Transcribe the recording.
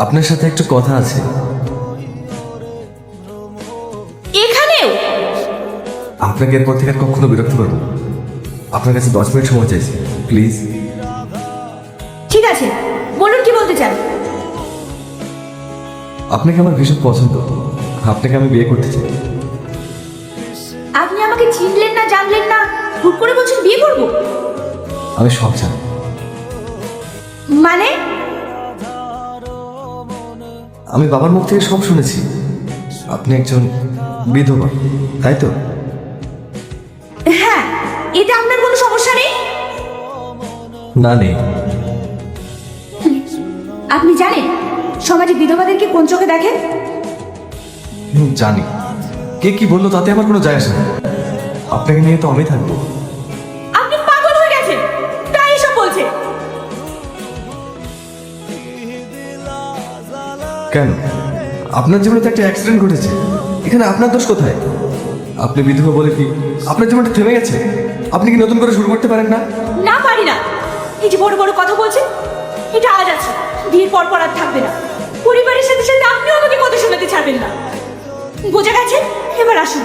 আপনার সাথে একটু কথা আছে। এখানেও? আপনাকে এরপর থেকে আর কখনো বিরক্ত করবো না। আপনার কাছে 10 মিনিট সময় চাইছি, প্লিজ। ঠিক আছে, বলুন কি বলতে চান। আপনাকে আমার ভীষণ পছন্দ, আপনাকে আমি বিয়ে করতে চাই। আপনি আমাকে চিনলেন না, জানলেন না, হুট করে বলছেন বিয়ে করব? আমি সব জানি। মানে? আমি বাবার মুখ থেকে সব শুনেছি, আপনি একজন বিধবা, তাই তো? হ্যাঁ, এটা আপনার কোনো সমস্যা নেই? না, নেই। আপনি জানেন সমাজে বিধবাদেরকে কোন চোখে দেখে? জানি। কে কি বললো তাতে আমার কোনো যায় আসে না। আপনাকে নিয়ে তো আমি থাকবো। আপনি পাগল হয়ে গেছেন, তাই এসব বলছে। কেন? আপনার জীবনে তো একটা অ্যাক্সিডেন্ট ঘটেছে, এখানে আপনার দোষ কোথায়? আপনি বিধবা বলে কি আপনার জীবনটা থেমে গেছে? আপনি কি নতুন করে শুরু করতে পারেন না? না, পারি না। এই যে বড় বড় কথা বলছেন, এটা আজ আছে, বিয়ের পর পর আর থাকবে না। পরিবারের সাথে সাথে আপনিও আমাকে কথা শোনাতে ছাড়বেন না। বোঝা গেছে? এবার আসুন।